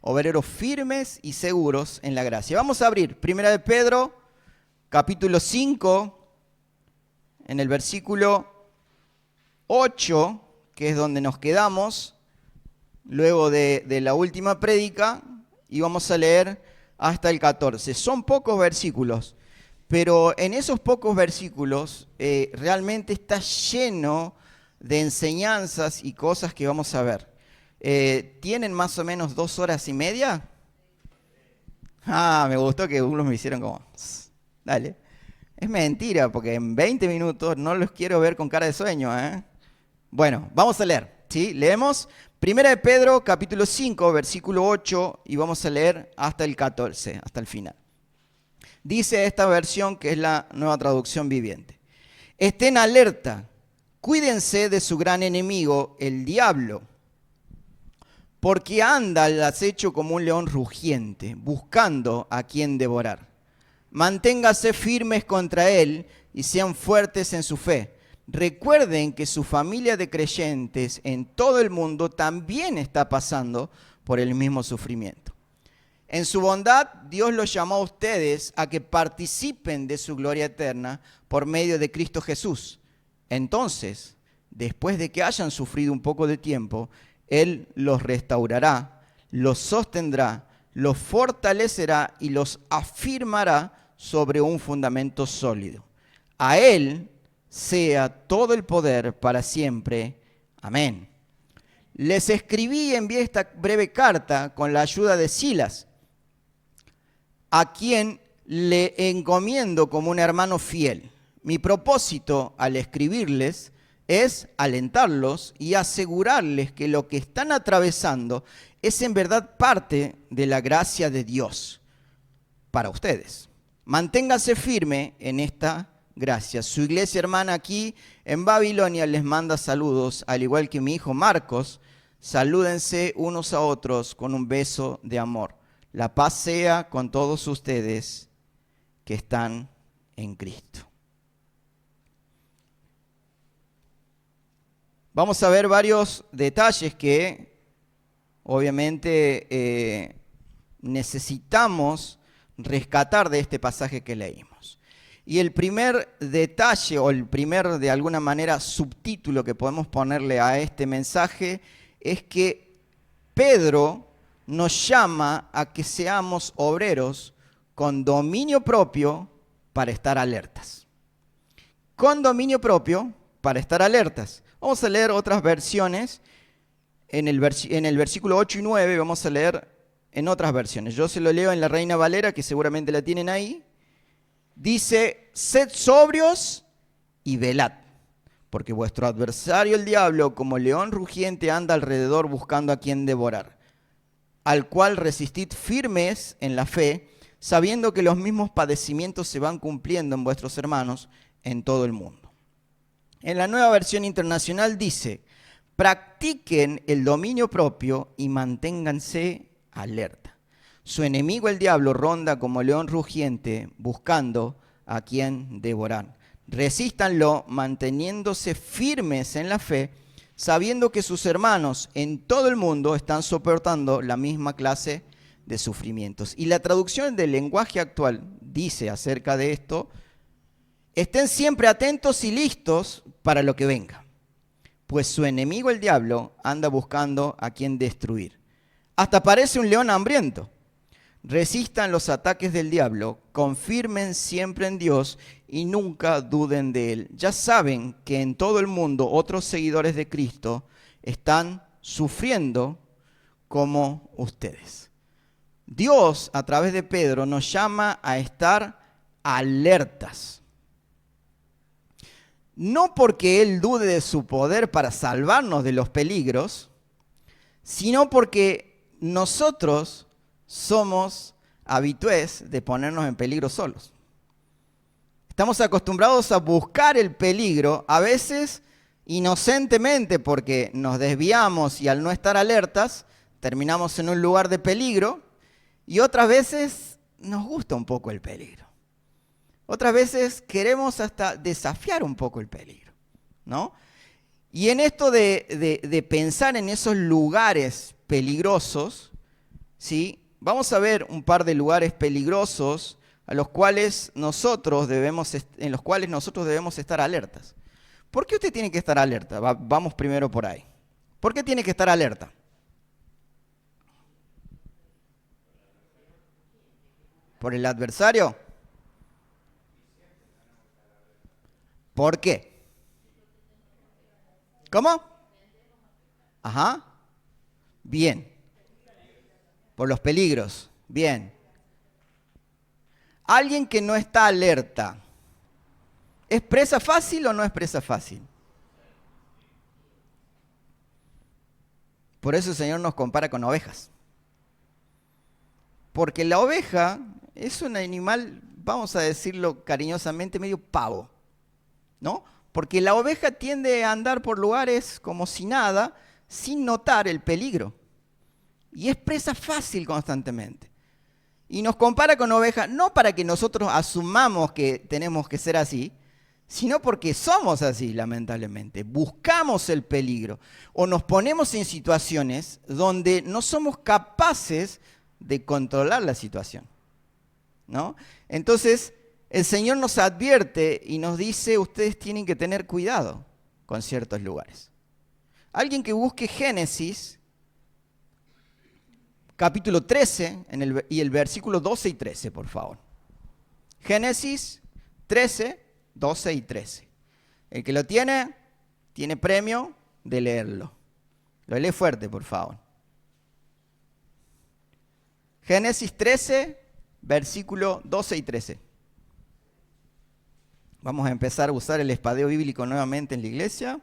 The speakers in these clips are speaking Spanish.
obreros firmes y seguros en la gracia. Vamos a abrir 1 de Pedro, capítulo 5, en el versículo 8, que es donde nos quedamos, luego de la última prédica, y vamos a leer hasta el 14. Son pocos versículos, pero en esos pocos versículos realmente está lleno de enseñanzas y cosas que vamos a ver. ¿Tienen más o menos 2 horas y media? Me gustó que unos me hicieron como, dale. Es mentira, porque en 20 minutos no los quiero ver con cara de sueño, ¿eh? Bueno, vamos a leer, ¿sí? Leemos 1 de Pedro, capítulo 5, versículo 8, y vamos a leer hasta el 14, hasta el final. Dice esta versión, que es la Nueva Traducción Viviente: estén alerta, cuídense de su gran enemigo, el diablo, porque anda al acecho como un león rugiente, buscando a quien devorar. Manténganse firmes contra él y sean fuertes en su fe. Recuerden que su familia de creyentes en todo el mundo también está pasando por el mismo sufrimiento. En su bondad, Dios los llamó a ustedes a que participen de su gloria eterna por medio de Cristo Jesús. Entonces, después de que hayan sufrido un poco de tiempo, Él los restaurará, los sostendrá, los fortalecerá y los afirmará sobre un fundamento sólido. A Él sea todo el poder para siempre. Amén. Les escribí y envié esta breve carta con la ayuda de Silas, a quien le encomiendo como un hermano fiel. Mi propósito al escribirles es alentarlos y asegurarles que lo que están atravesando es en verdad parte de la gracia de Dios para ustedes. Manténganse firme en esta gracia. Su iglesia hermana aquí en Babilonia les manda saludos, al igual que mi hijo Marcos. Salúdense unos a otros con un beso de amor. La paz sea con todos ustedes que están en Cristo. Vamos a ver varios detalles que obviamente necesitamos rescatar de este pasaje que leímos. Y el primer detalle, o el primer, de alguna manera, subtítulo que podemos ponerle a este mensaje, es que Pedro nos llama a que seamos obreros con dominio propio para estar alertas. Con dominio propio para estar alertas. Vamos a leer otras versiones. En el versículo 8 y 9 vamos a leer en otras versiones. Yo se lo leo en la Reina Valera, que seguramente la tienen ahí. Dice: sed sobrios y velad, porque vuestro adversario el diablo, como león rugiente, anda alrededor buscando a quien devorar, al cual resistid firmes en la fe, sabiendo que los mismos padecimientos se van cumpliendo en vuestros hermanos en todo el mundo. En la Nueva Versión Internacional dice: practiquen el dominio propio y manténganse alerta. Su enemigo el diablo ronda como león rugiente, buscando a quien devorar. Resístanlo manteniéndose firmes en la fe, sabiendo que sus hermanos en todo el mundo están soportando la misma clase de sufrimientos. Y la traducción del lenguaje actual dice acerca de esto: estén siempre atentos y listos para lo que venga, pues su enemigo el diablo anda buscando a quien destruir. Hasta parece un león hambriento. Resistan los ataques del diablo, confirmen siempre en Dios y nunca duden de Él. Ya saben que en todo el mundo otros seguidores de Cristo están sufriendo como ustedes. Dios, a través de Pedro, nos llama a estar alertas. No porque Él dude de su poder para salvarnos de los peligros, sino porque nosotros somos habitués de ponernos en peligro solos. Estamos acostumbrados a buscar el peligro, a veces inocentemente, porque nos desviamos y al no estar alertas terminamos en un lugar de peligro, y otras veces nos gusta un poco el peligro. Otras veces queremos hasta desafiar un poco el peligro, ¿no? Y en esto de pensar en esos lugares peligrosos, ¿sí? Vamos a ver un par de lugares peligrosos en los cuales nosotros debemos estar alertas. ¿Por qué usted tiene que estar alerta? Vamos primero por ahí. ¿Por qué tiene que estar alerta? ¿Por el adversario? ¿Por qué? ¿Cómo? Ajá. Bien. Por los peligros. Bien. Alguien que no está alerta, ¿es presa fácil o no es presa fácil? Por eso el Señor nos compara con ovejas. Porque la oveja es un animal, vamos a decirlo cariñosamente, medio pavo, ¿no? Porque la oveja tiende a andar por lugares como si nada, sin notar el peligro. Y es presa fácil constantemente. Y nos compara con ovejas, no para que nosotros asumamos que tenemos que ser así, sino porque somos así, lamentablemente. Buscamos el peligro o nos ponemos en situaciones donde no somos capaces de controlar la situación, ¿no? Entonces, el Señor nos advierte y nos dice, ustedes tienen que tener cuidado con ciertos lugares. Alguien que busque Génesis, capítulo 13, y el versículo 12 y 13, por favor. Génesis 13, 12 y 13. El que lo tiene premio de leerlo. Lo lee fuerte, por favor. Génesis 13, versículo 12 y 13. Vamos a empezar a usar el espadeo bíblico nuevamente en la iglesia.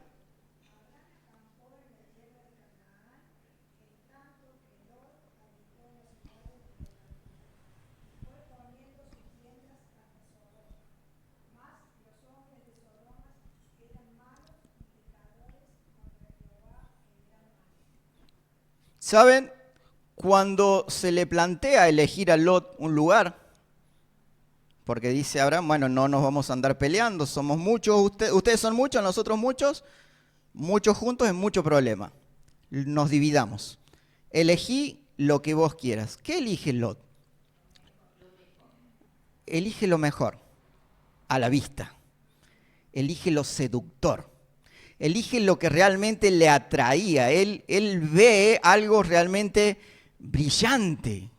¿Saben? Cuando se le plantea elegir a Lot un lugar, porque dice Abraham, bueno, no nos vamos a andar peleando, somos muchos, ustedes son muchos, nosotros muchos, muchos juntos es mucho problema. Nos dividamos. Elegí lo que vos quieras. ¿Qué elige Lot? Elige lo mejor, a la vista. Elige lo seductor. Elige lo que realmente le atraía. Él ve algo realmente brillante,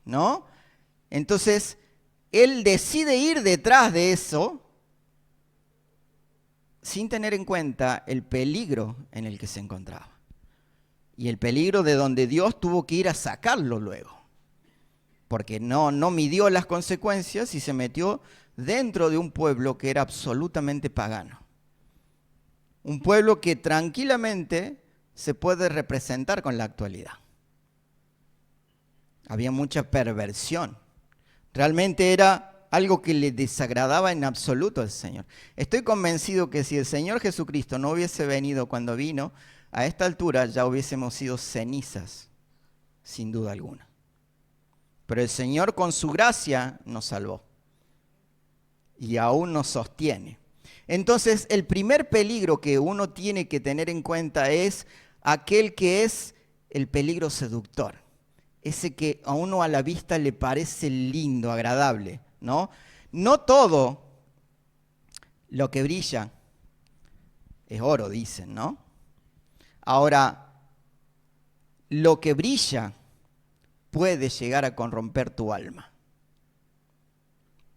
¿no? Entonces, él decide ir detrás de eso sin tener en cuenta el peligro en el que se encontraba. Y el peligro de donde Dios tuvo que ir a sacarlo luego. Porque no midió las consecuencias y se metió dentro de un pueblo que era absolutamente pagano. Un pueblo que tranquilamente se puede representar con la actualidad. Había mucha perversión. Realmente era algo que le desagradaba en absoluto al Señor. Estoy convencido que si el Señor Jesucristo no hubiese venido cuando vino, a esta altura ya hubiésemos sido cenizas, sin duda alguna. Pero el Señor con su gracia nos salvó y aún nos sostiene. Entonces, el primer peligro que uno tiene que tener en cuenta es aquel que es el peligro seductor. Ese que a uno a la vista le parece lindo, agradable, ¿no? No todo lo que brilla es oro, dicen, ¿no? Ahora, lo que brilla puede llegar a corromper tu alma.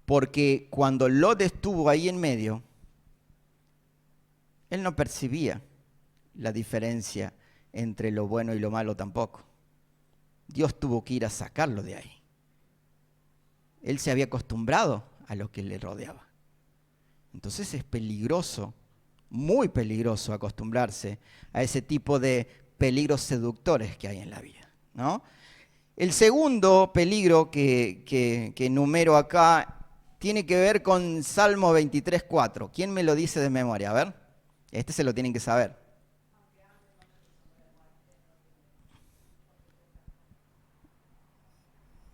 Porque cuando Lot estuvo ahí en medio, él no percibía la diferencia entre lo bueno y lo malo tampoco. Dios tuvo que ir a sacarlo de ahí. Él se había acostumbrado a lo que le rodeaba. Entonces es peligroso, muy peligroso acostumbrarse a ese tipo de peligros seductores que hay en la vida, ¿no? El segundo peligro que enumero acá tiene que ver con Salmo 23:4. ¿Quién me lo dice de memoria? A ver, este se lo tienen que saber.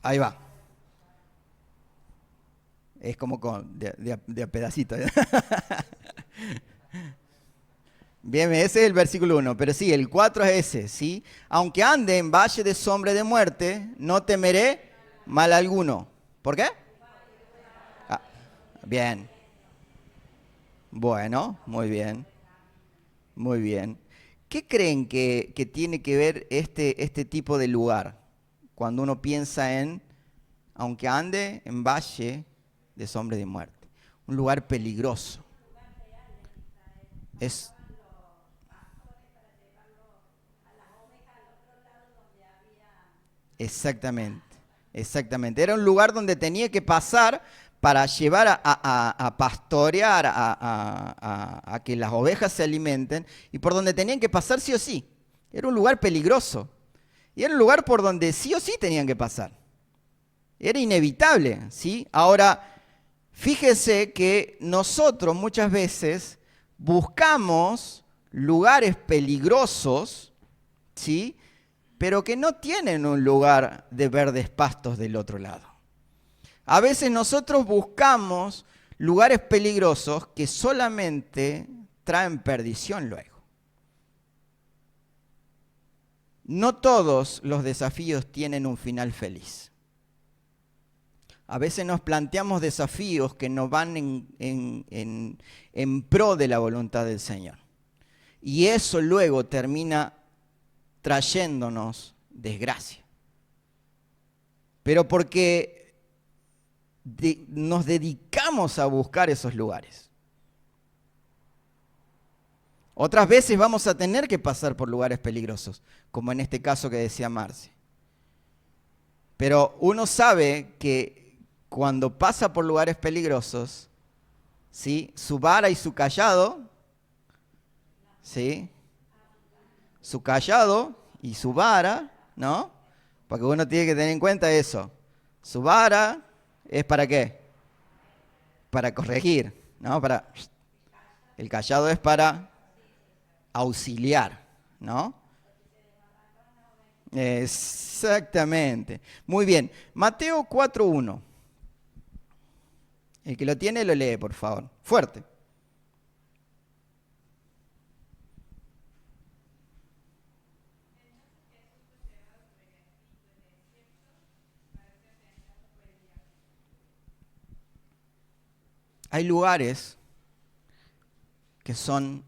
Ahí va. Es como de a pedacito. Bien, ese es el versículo 1, pero sí, el 4 es ese, ¿sí? Aunque ande en valle de sombra de muerte, no temeré mal alguno. ¿Por qué? Ah, bien, bueno, muy bien, muy bien. ¿Qué creen que tiene que ver este tipo de lugar cuando uno piensa en, aunque ande en valle de sombra de muerte? Un lugar peligroso. Es exactamente, exactamente. Era un lugar donde tenía que pasar para llevar a pastorear, a que las ovejas se alimenten, y por donde tenían que pasar sí o sí. Era un lugar peligroso. Y era un lugar por donde sí o sí tenían que pasar. Era inevitable, ¿sí? Ahora, fíjese que nosotros muchas veces buscamos lugares peligrosos, ¿sí? Pero que no tienen un lugar de verdes pastos del otro lado. A veces nosotros buscamos lugares peligrosos que solamente traen perdición luego. No todos los desafíos tienen un final feliz. A veces nos planteamos desafíos que no van en pro de la voluntad del Señor. Y eso luego termina trayéndonos desgracia. Pero porque nos dedicamos a buscar esos lugares. Otras veces vamos a tener que pasar por lugares peligrosos, como en este caso que decía Marce. Pero uno sabe que cuando pasa por lugares peligrosos, ¿sí? Su vara y su cayado, ¿sí? Su cayado y su vara, ¿no? Porque uno tiene que tener en cuenta eso. Su vara es ¿para qué? Para corregir, ¿no? El cayado es para auxiliar, ¿no? Exactamente. Muy bien. Mateo 4:1. El que lo tiene lo lee, por favor. Fuerte. Hay lugares que son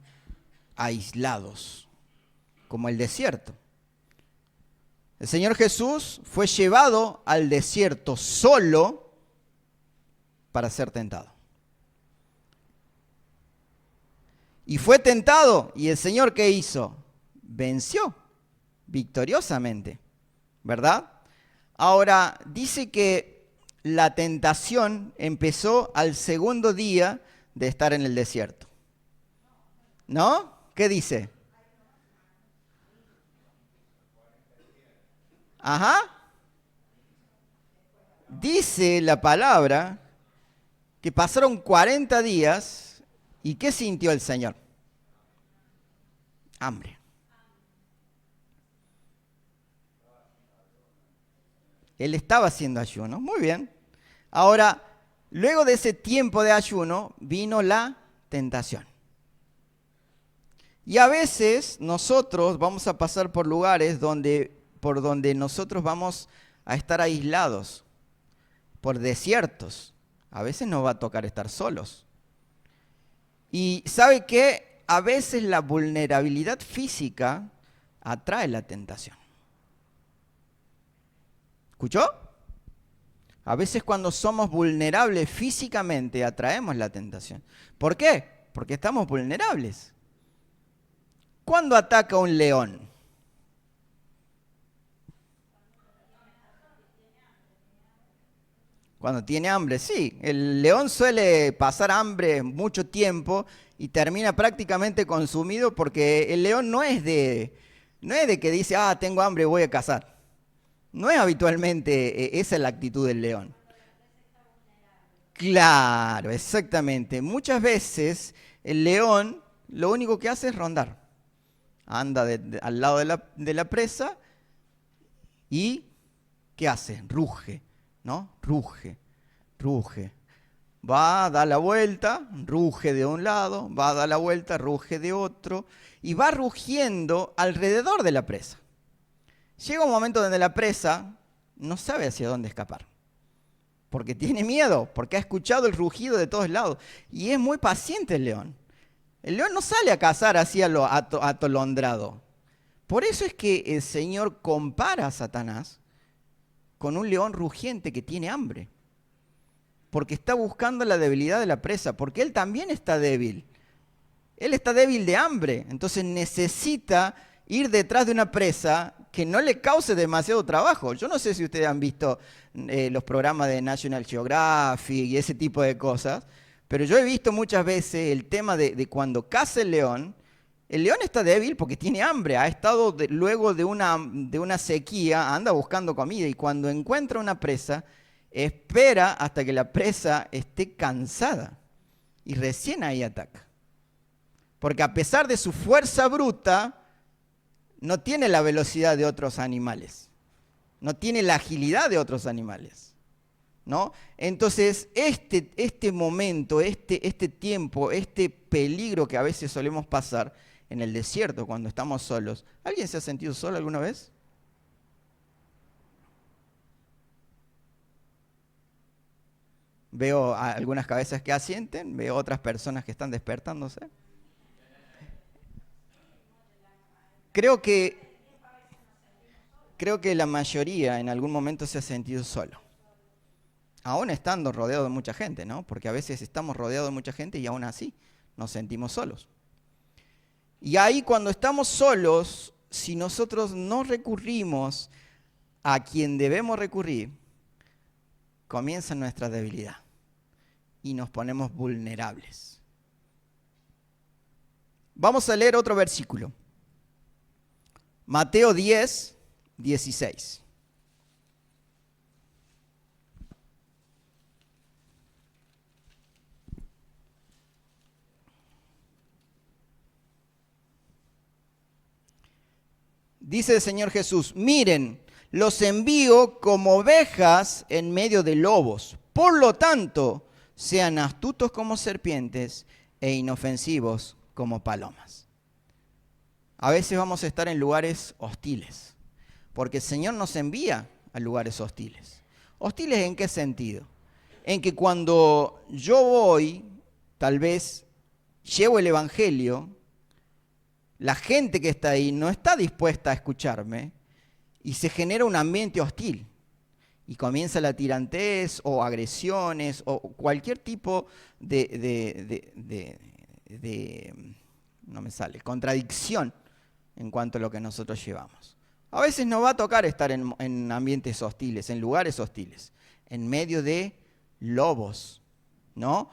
aislados, como el desierto. El Señor Jesús fue llevado al desierto solo para ser tentado. Y fue tentado, y el Señor ¿qué hizo? Venció victoriosamente, ¿verdad? Ahora, dice que la tentación empezó al segundo día de estar en el desierto. ¿No? ¿Qué dice? Ajá. Dice la palabra que pasaron 40 días y ¿qué sintió el Señor? Hambre. Él estaba haciendo ayuno. Muy bien. Ahora, luego de ese tiempo de ayuno vino la tentación. Y a veces nosotros vamos a pasar por lugares por donde nosotros vamos a estar aislados, por desiertos. A veces nos va a tocar estar solos. Y ¿sabe qué? A veces la vulnerabilidad física atrae la tentación. ¿Escuchó? A veces cuando somos vulnerables físicamente atraemos la tentación. ¿Por qué? Porque estamos vulnerables. ¿Cuándo ataca un león? Cuando tiene hambre, sí. El león suele pasar hambre mucho tiempo y termina prácticamente consumido porque el león no es de que dice, tengo hambre, voy a cazar. No es habitualmente, esa es la actitud del león. Claro, exactamente. Muchas veces el león lo único que hace es rondar. Anda al lado de la presa y ¿qué hace? Ruge, ¿no? Ruge, ruge. Va, da la vuelta, ruge de un lado, va a dar la vuelta, ruge de otro, y va rugiendo alrededor de la presa. Llega un momento donde la presa no sabe hacia dónde escapar, porque tiene miedo, porque ha escuchado el rugido de todos lados, y es muy paciente el león. El león no sale a cazar así a lo atolondrado. Por eso es que el Señor compara a Satanás con un león rugiente que tiene hambre, porque está buscando la debilidad de la presa, porque él también está débil. Él está débil de hambre, entonces necesita ir detrás de una presa que no le cause demasiado trabajo. Yo no sé si ustedes han visto los programas de National Geographic y ese tipo de cosas, pero yo he visto muchas veces el tema de cuando caza el león está débil porque tiene hambre, ha estado luego de una sequía, anda buscando comida y cuando encuentra una presa, espera hasta que la presa esté cansada y recién ahí ataca. Porque a pesar de su fuerza bruta, no tiene la velocidad de otros animales, no tiene la agilidad de otros animales, ¿no? Entonces, este momento, este tiempo, este peligro que a veces solemos pasar en el desierto cuando estamos solos. ¿Alguien se ha sentido solo alguna vez? Veo algunas cabezas que asienten, veo otras personas que están despertándose. Creo que la mayoría en algún momento se ha sentido solo. Aún estando rodeado de mucha gente, ¿no? Porque a veces estamos rodeados de mucha gente y aún así nos sentimos solos. Y ahí cuando estamos solos, si nosotros no recurrimos a quien debemos recurrir, comienza nuestra debilidad y nos ponemos vulnerables. Vamos a leer otro versículo. Mateo 10, 16. Dice el Señor Jesús, miren, los envío como ovejas en medio de lobos. Por lo tanto, sean astutos como serpientes e inofensivos como palomas. A veces vamos a estar en lugares hostiles, porque el Señor nos envía a lugares hostiles. ¿Hostiles en qué sentido? En que cuando yo voy, tal vez llevo el Evangelio, la gente que está ahí no está dispuesta a escucharme y se genera un ambiente hostil. Y comienza la tirantez o agresiones o cualquier tipo contradicción en cuanto a lo que nosotros llevamos. A veces nos va a tocar estar en ambientes hostiles, en lugares hostiles, en medio de lobos, ¿no?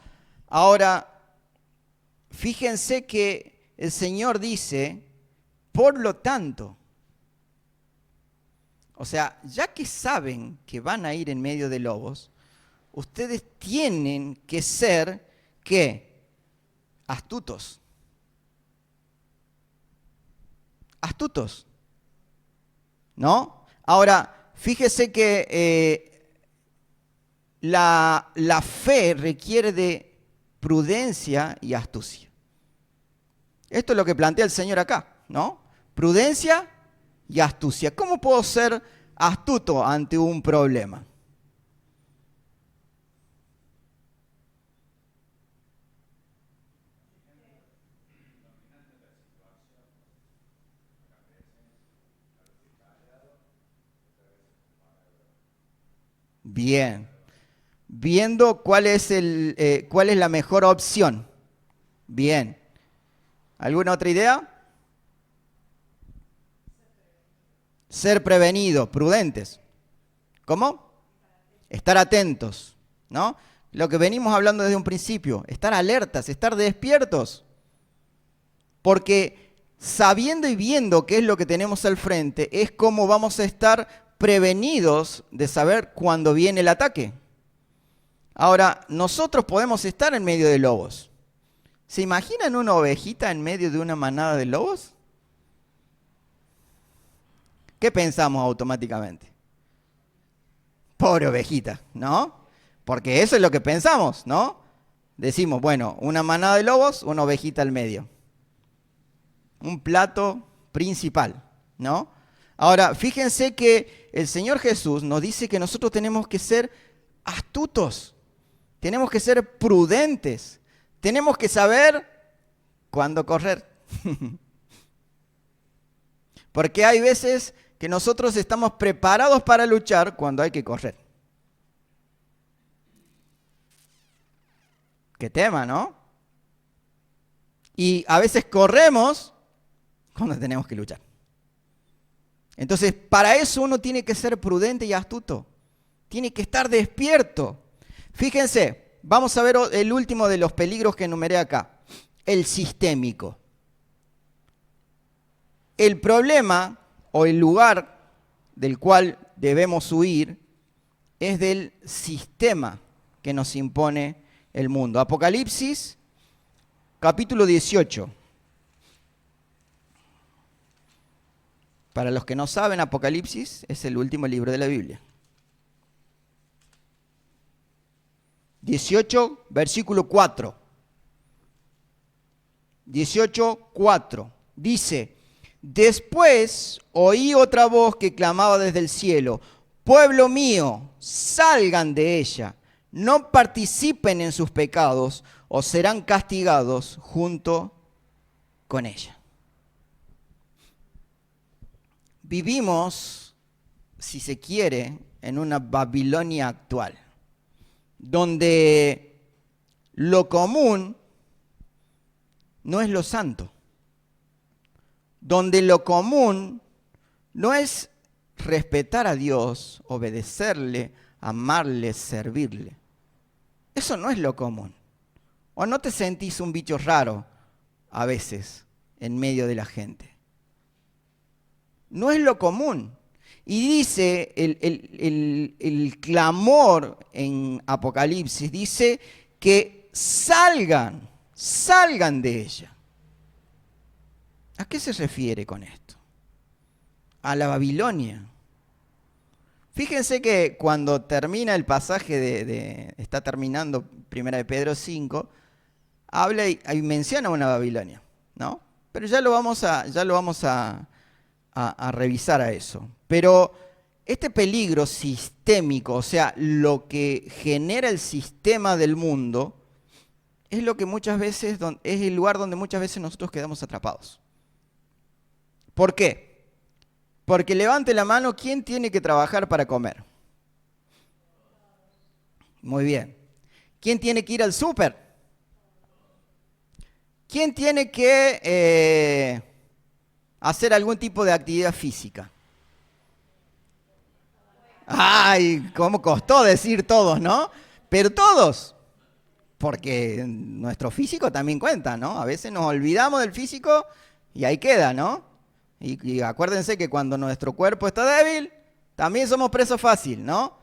Ahora, fíjense que el Señor dice, por lo tanto, o sea, ya que saben que van a ir en medio de lobos, ustedes tienen que ser, ¿qué? Astutos. Astutos, ¿no? Ahora, fíjese que la fe requiere de prudencia y astucia. Esto es lo que plantea el Señor acá, ¿no? Prudencia y astucia. ¿Cómo puedo ser astuto ante un problema? Bien. Viendo cuál es la mejor opción. Bien. ¿Alguna otra idea? Ser prevenido, prudentes. ¿Cómo? Estar atentos, ¿no? Lo que venimos hablando desde un principio, estar alertas, estar despiertos. Porque sabiendo y viendo qué es lo que tenemos al frente, es como vamos a estar prevenidos de saber cuándo viene el ataque. Ahora, nosotros podemos estar en medio de lobos. ¿Se imaginan una ovejita en medio de una manada de lobos? ¿Qué pensamos automáticamente? Pobre ovejita, ¿no? Porque eso es lo que pensamos, ¿no? Decimos, bueno, una manada de lobos, una ovejita al medio. Un plato principal, ¿no? Ahora, fíjense que el Señor Jesús nos dice que nosotros tenemos que ser astutos, tenemos que ser prudentes, tenemos que saber cuándo correr. Porque hay veces que nosotros estamos preparados para luchar cuando hay que correr. Qué tema, ¿no? Y a veces corremos cuando tenemos que luchar. Entonces, para eso uno tiene que ser prudente y astuto. Tiene que estar despierto. Fíjense, vamos a ver el último de los peligros que enumeré acá. El sistémico. El problema o el lugar del cual debemos huir es del sistema que nos impone el mundo. Apocalipsis, capítulo 18. Para los que no saben, Apocalipsis es el último libro de la Biblia. 18, versículo 4. 18, 4. Dice: después oí otra voz que clamaba desde el cielo: pueblo mío, salgan de ella, no participen en sus pecados, o serán castigados junto con ella. Vivimos, si se quiere, en una Babilonia actual, donde lo común no es lo santo, donde lo común no es respetar a Dios, obedecerle, amarle, servirle. Eso no es lo común. ¿O no te sentís un bicho raro a veces en medio de la gente? No es lo común. Y dice el clamor en Apocalipsis, dice que salgan de ella. ¿A qué se refiere con esto? A la Babilonia. Fíjense que cuando termina el pasaje está terminando 1 de Pedro 5, habla y menciona una Babilonia, ¿no? Pero ya lo vamos a revisar a eso. Pero este peligro sistémico, o sea, lo que genera el sistema del mundo, es lo que muchas veces es el lugar donde muchas veces nosotros quedamos atrapados. ¿Por qué? Porque levante la mano, ¿quién tiene que trabajar para comer? Muy bien. ¿Quién tiene que ir al súper? ¿Quién tiene que hacer algún tipo de actividad física? Ay, cómo costó decir todos, ¿no? Pero todos, porque nuestro físico también cuenta, ¿no? A veces nos olvidamos del físico y ahí queda, ¿no? Y acuérdense que cuando nuestro cuerpo está débil, también somos presos fácil, ¿no?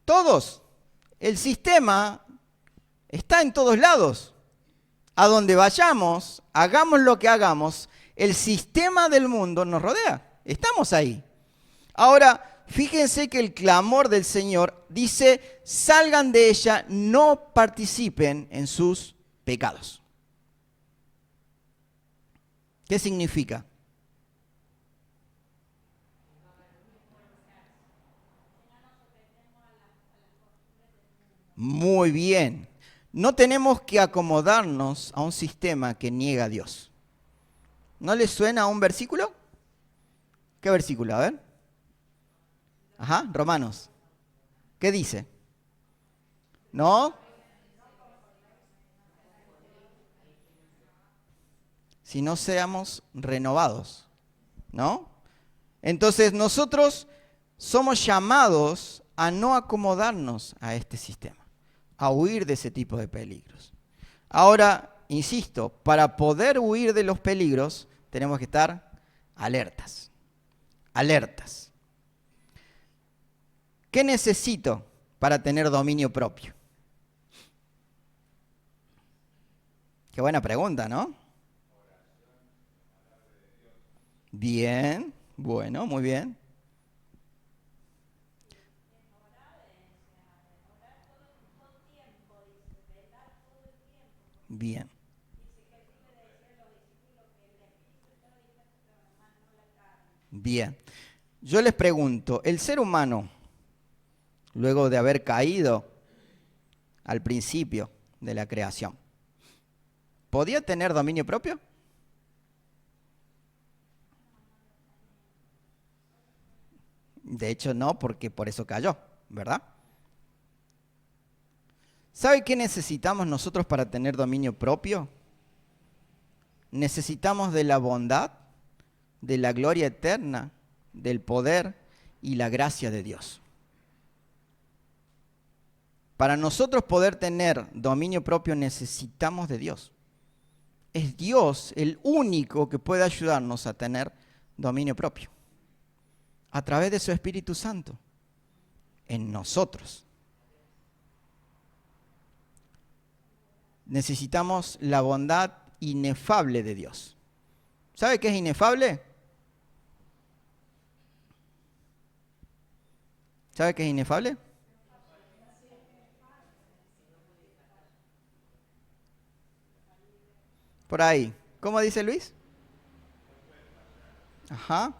Todos. El sistema está en todos lados. A donde vayamos, hagamos lo que hagamos, el sistema del mundo nos rodea. Estamos ahí. Ahora, fíjense que el clamor del Señor dice: salgan de ella, no participen en sus pecados. ¿Qué significa? Muy bien. No tenemos que acomodarnos a un sistema que niega a Dios. ¿No les suena a un versículo? ¿Qué versículo? A ver. Ajá, Romanos. ¿Qué dice? ¿No? Si no seamos renovados, ¿no? Entonces nosotros somos llamados a no acomodarnos a este sistema, a huir de ese tipo de peligros. Ahora, insisto, para poder huir de los peligros tenemos que estar alertas, alertas. ¿Qué necesito para tener dominio propio? Qué buena pregunta, ¿no? Bien, bueno, muy bien. Bien. Bien. Yo les pregunto, ¿el ser humano, luego de haber caído al principio de la creación, podía tener dominio propio? De hecho, no, porque por eso cayó, ¿verdad? ¿Sabe qué necesitamos nosotros para tener dominio propio? Necesitamos de la bondad, de la gloria eterna, del poder y la gracia de Dios. Para nosotros poder tener dominio propio necesitamos de Dios. Es Dios el único que puede ayudarnos a tener dominio propio. A través de su Espíritu Santo. En nosotros. Necesitamos la bondad inefable de Dios. ¿Sabe qué es inefable? ¿Sabe qué es inefable? Por ahí. ¿Cómo dice Luis? Ajá.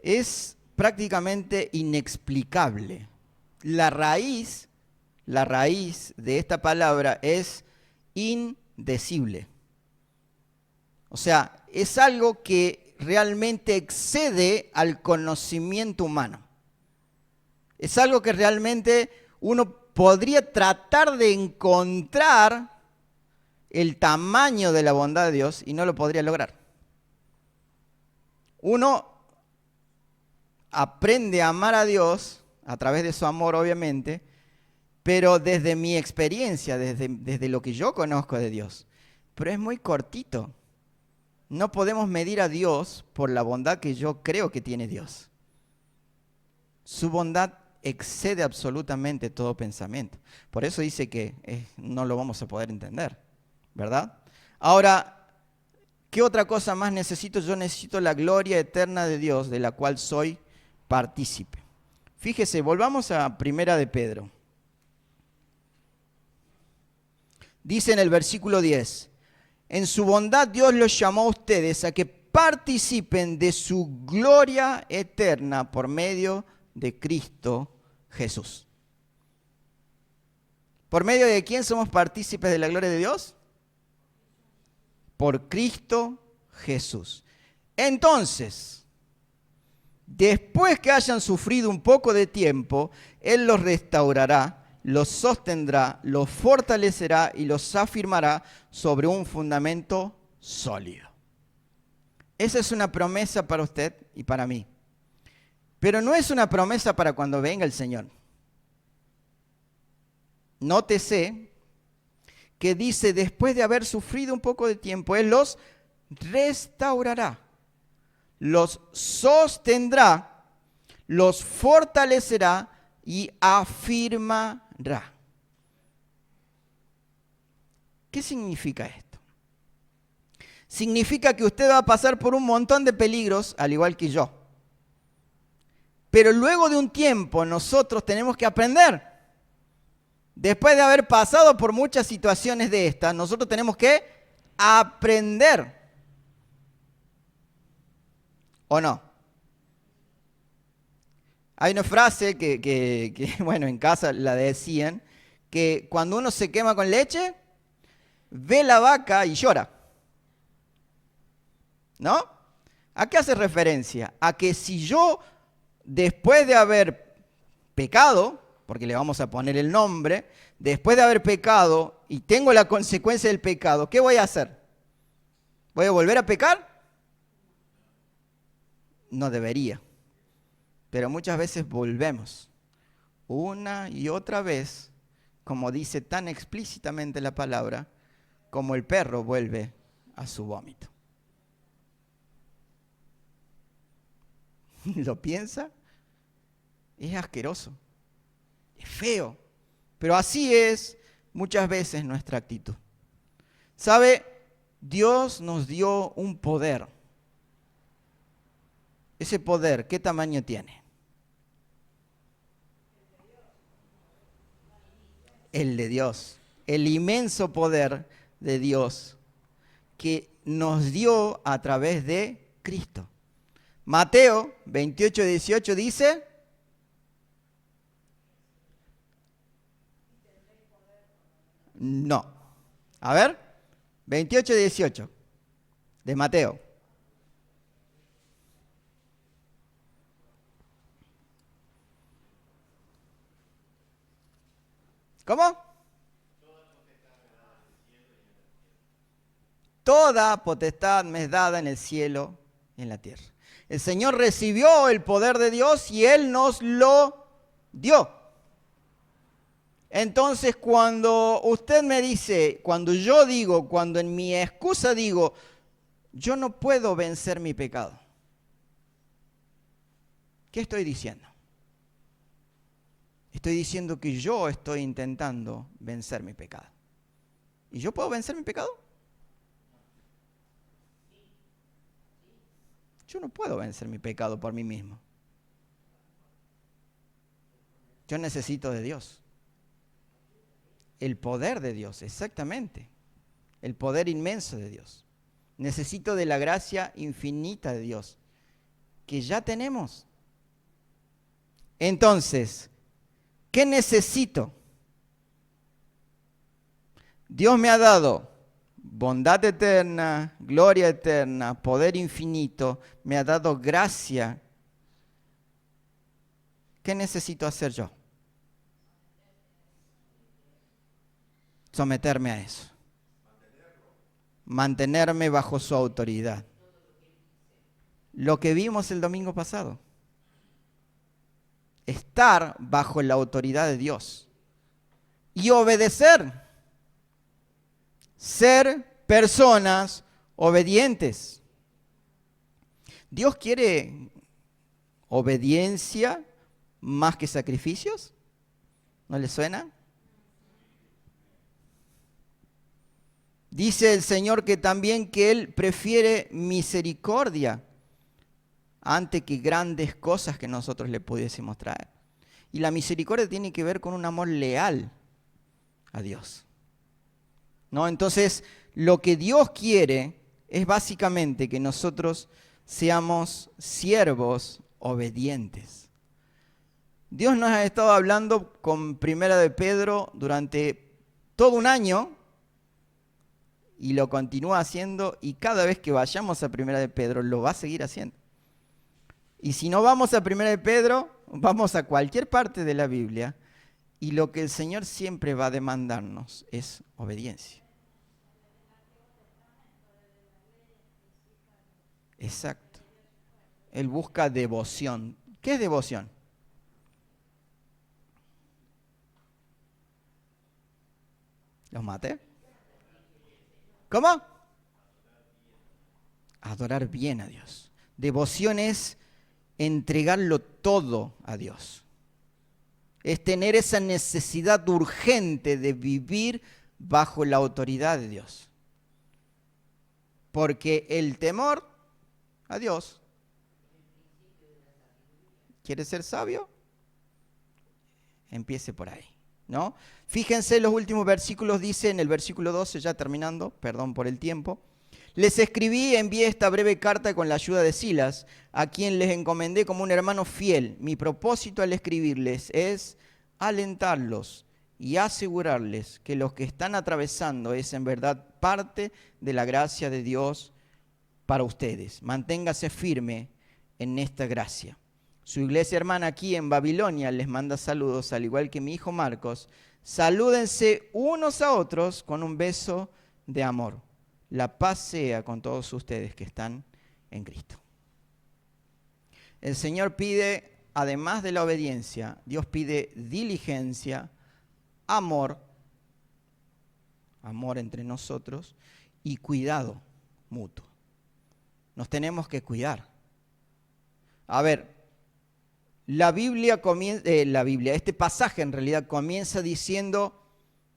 Es prácticamente inexplicable. La raíz de esta palabra es indecible. O sea, es algo que realmente excede al conocimiento humano. Es algo que realmente uno podría tratar de encontrar el tamaño de la bondad de Dios y no lo podría lograr. Uno aprende a amar a Dios a través de su amor, obviamente, pero desde mi experiencia, desde lo que yo conozco de Dios. Pero es muy cortito. No podemos medir a Dios por la bondad que yo creo que tiene Dios. Su bondad excede absolutamente todo pensamiento. Por eso dice que no lo vamos a poder entender, ¿verdad? Ahora, ¿qué otra cosa más necesito? Yo necesito la gloria eterna de Dios, de la cual soy partícipe. Fíjese, volvamos a Primera de Pedro. Dice en el versículo 10, en su bondad Dios los llamó a ustedes a que participen de su gloria eterna por medio de Cristo Jesús. ¿Por medio de quién somos partícipes de la gloria de Dios? Por Cristo Jesús. Entonces, después que hayan sufrido un poco de tiempo, Él los restaurará, los sostendrá, los fortalecerá y los afirmará sobre un fundamento sólido. Esa es una promesa para usted y para mí. Pero no es una promesa para cuando venga el Señor. Nótese que dice, después de haber sufrido un poco de tiempo, Él los restaurará, los sostendrá, los fortalecerá y afirmará. ¿Qué significa esto? Significa que usted va a pasar por un montón de peligros, al igual que yo. Pero luego de un tiempo nosotros tenemos que aprender. Después de haber pasado por muchas situaciones de estas, nosotros tenemos que aprender. ¿O no? Hay una frase que, bueno, en casa la decían, que cuando uno se quema con leche, ve la vaca y llora. ¿No? ¿A qué hace referencia? A que si yo, después de haber pecado, porque le vamos a poner el nombre, después de haber pecado y tengo la consecuencia del pecado, ¿qué voy a hacer? ¿Voy a volver a pecar? No debería. Pero muchas veces volvemos una y otra vez, como dice tan explícitamente la palabra, como el perro vuelve a su vómito. ¿Lo piensa? Es asqueroso, es feo, pero así es muchas veces nuestra actitud. ¿Sabe? Dios nos dio un poder. Ese poder, ¿qué tamaño tiene? El de Dios. el inmenso poder de Dios que nos dio a través de Cristo. Mateo 28:18 dice: no. A ver, 28:18 de Mateo. ¿Cómo? Toda potestad me es dada en el cielo y en la tierra. El Señor recibió el poder de Dios y Él nos lo dio. Entonces, cuando usted me dice, cuando yo digo, cuando en mi excusa digo, yo no puedo vencer mi pecado, ¿qué estoy diciendo? Estoy diciendo que yo estoy intentando vencer mi pecado. ¿Y yo puedo vencer mi pecado? Yo no puedo vencer mi pecado por mí mismo. Yo necesito de Dios. El poder de Dios, exactamente. El poder inmenso de Dios. Necesito de la gracia infinita de Dios, que ya tenemos. Entonces, ¿qué necesito? Dios me ha dado bondad eterna, gloria eterna, poder infinito, me ha dado gracia. ¿Qué necesito hacer yo? Someterme a eso. Mantenerme bajo su autoridad. Lo que vimos el domingo pasado. Estar bajo la autoridad de Dios. Y obedecer. Ser personas obedientes. ¿Dios quiere obediencia más que sacrificios? ¿No le suena? Dice el Señor que también que Él prefiere misericordia antes que grandes cosas que nosotros le pudiésemos traer. Y la misericordia tiene que ver con un amor leal a Dios. ¿No? Entonces, lo que Dios quiere es básicamente que nosotros seamos siervos obedientes. Dios nos ha estado hablando con Primera de Pedro durante todo un año y lo continúa haciendo, y cada vez que vayamos a Primera de Pedro lo va a seguir haciendo. Y si no vamos a Primera de Pedro, vamos a cualquier parte de la Biblia, y lo que el Señor siempre va a demandarnos es obediencia. Exacto. Él busca devoción. ¿Qué es devoción? ¿Los maté? ¿Cómo? Adorar bien a Dios. Devoción es entregarlo todo a Dios. Es tener esa necesidad urgente de vivir bajo la autoridad de Dios. Porque el temor a Dios. ¿Quieres ser sabio? Empiece por ahí, ¿no? Fíjense, los últimos versículos dice, en el versículo 12, ya terminando, perdón por el tiempo. Les escribí y envié esta breve carta con la ayuda de Silas, a quien les encomendé como un hermano fiel. Mi propósito al escribirles es alentarlos y asegurarles que los que están atravesando es en verdad parte de la gracia de Dios para ustedes. Manténgase firme en esta gracia. Su iglesia hermana aquí en Babilonia les manda saludos, al igual que mi hijo Marcos. Salúdense unos a otros con un beso de amor. La paz sea con todos ustedes que están en Cristo. El Señor pide, además de la obediencia, Dios pide diligencia, amor entre nosotros y cuidado mutuo. Nos tenemos que cuidar. A ver, este pasaje en realidad comienza diciendo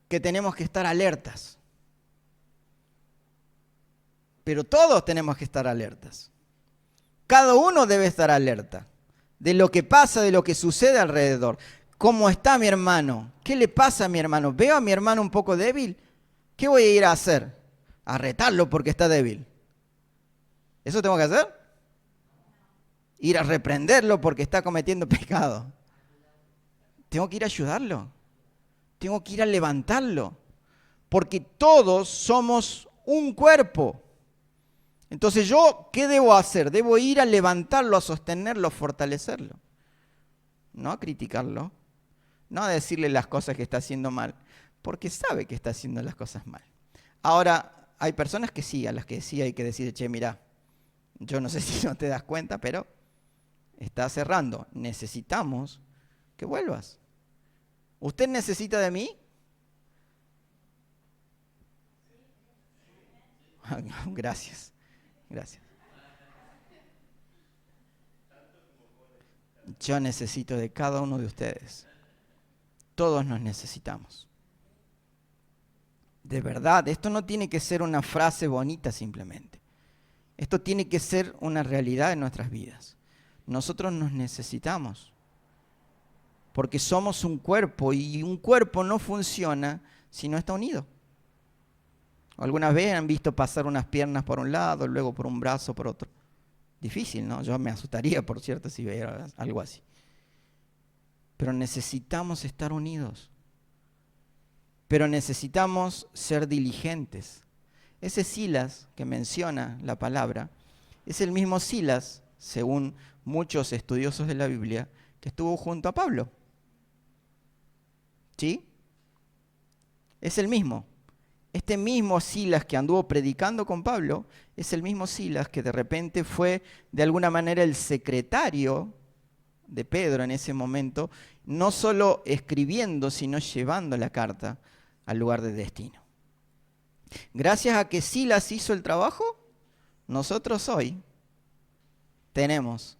que tenemos que estar alertas. Pero todos tenemos que estar alertas. Cada uno debe estar alerta de lo que pasa, de lo que sucede alrededor. ¿Cómo está mi hermano? ¿Qué le pasa a mi hermano? ¿Veo a mi hermano un poco débil? ¿Qué voy a ir a hacer? A retarlo porque está débil. ¿Eso tengo que hacer? Ir a reprenderlo porque está cometiendo pecado. Tengo que ir a ayudarlo. Tengo que ir a levantarlo. Porque todos somos un cuerpo. Entonces yo, ¿qué debo hacer? Debo ir a levantarlo, a sostenerlo, a fortalecerlo. No a criticarlo. No a decirle las cosas que está haciendo mal. Porque sabe que está haciendo las cosas mal. Ahora, hay personas que sí, a las que sí hay que decir, che, mirá, yo no sé si no te das cuenta, pero estás errando. Necesitamos que vuelvas. ¿Usted necesita de mí? Gracias, gracias. Yo necesito de cada uno de ustedes. Todos nos necesitamos. De verdad, esto no tiene que ser una frase bonita simplemente. Esto tiene que ser una realidad en nuestras vidas. Nosotros nos necesitamos. Porque somos un cuerpo y un cuerpo no funciona si no está unido. ¿Alguna vez han visto pasar unas piernas por un lado, luego por un brazo, por otro? Difícil, ¿no? Yo me asustaría, por cierto, si viera algo así. Pero necesitamos estar unidos. Pero necesitamos ser diligentes. Ese Silas que menciona la palabra es el mismo Silas, según muchos estudiosos de la Biblia, que estuvo junto a Pablo. ¿Sí? Es el mismo. Este mismo Silas que anduvo predicando con Pablo es el mismo Silas que de repente fue de alguna manera el secretario de Pedro en ese momento, no solo escribiendo, sino llevando la carta al lugar de destino. Gracias a que Silas hizo el trabajo, nosotros hoy tenemos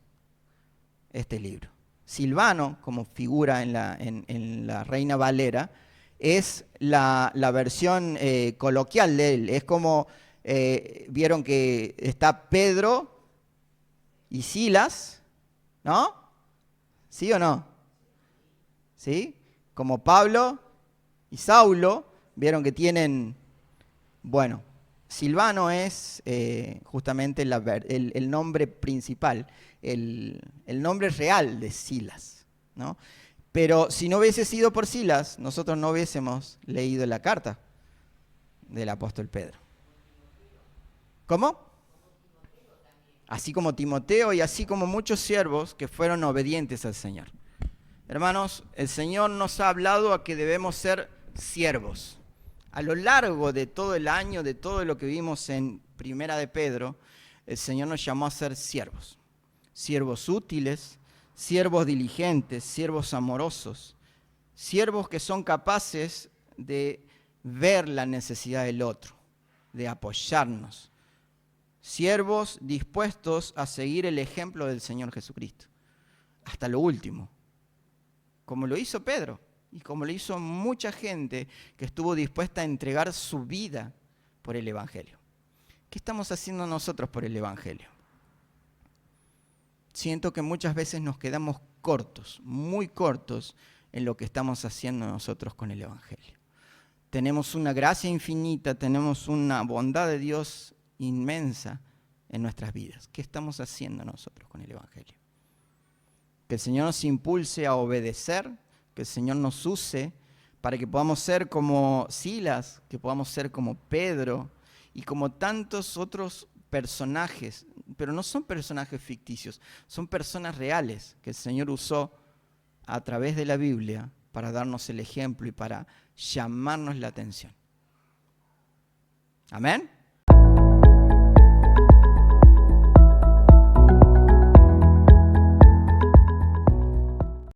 este libro. Silvano, como figura en la Reina Valera, es la versión coloquial de él. Es como, vieron que está Pedro y Silas, ¿no? ¿Sí o no? ¿Sí? Como Pablo y Saulo, vieron que tienen, bueno, Silvano es justamente el nombre principal, el nombre real de Silas, ¿no? Pero si no hubiese sido por Silas, nosotros no hubiésemos leído la carta del apóstol Pedro. ¿Cómo? Así como Timoteo y así como muchos siervos que fueron obedientes al Señor. Hermanos, el Señor nos ha hablado a que debemos ser siervos. A lo largo de todo el año, de todo lo que vimos en Primera de Pedro, el Señor nos llamó a ser siervos. Siervos útiles, siervos diligentes, siervos amorosos, siervos que son capaces de ver la necesidad del otro, de apoyarnos. Siervos dispuestos a seguir el ejemplo del Señor Jesucristo, hasta lo último, como lo hizo Pedro y como lo hizo mucha gente que estuvo dispuesta a entregar su vida por el Evangelio. ¿Qué estamos haciendo nosotros por el Evangelio? Siento que muchas veces nos quedamos cortos, muy cortos en lo que estamos haciendo nosotros con el Evangelio. Tenemos una gracia infinita, tenemos una bondad de Dios inmensa en nuestras vidas. ¿Qué estamos haciendo nosotros con el Evangelio? Que el Señor nos impulse a obedecer, que el Señor nos use para que podamos ser como Silas, que podamos ser como Pedro y como tantos otros personajes, pero no son personajes ficticios, son personas reales que el Señor usó a través de la Biblia para darnos el ejemplo y para llamarnos la atención. ¿Amén?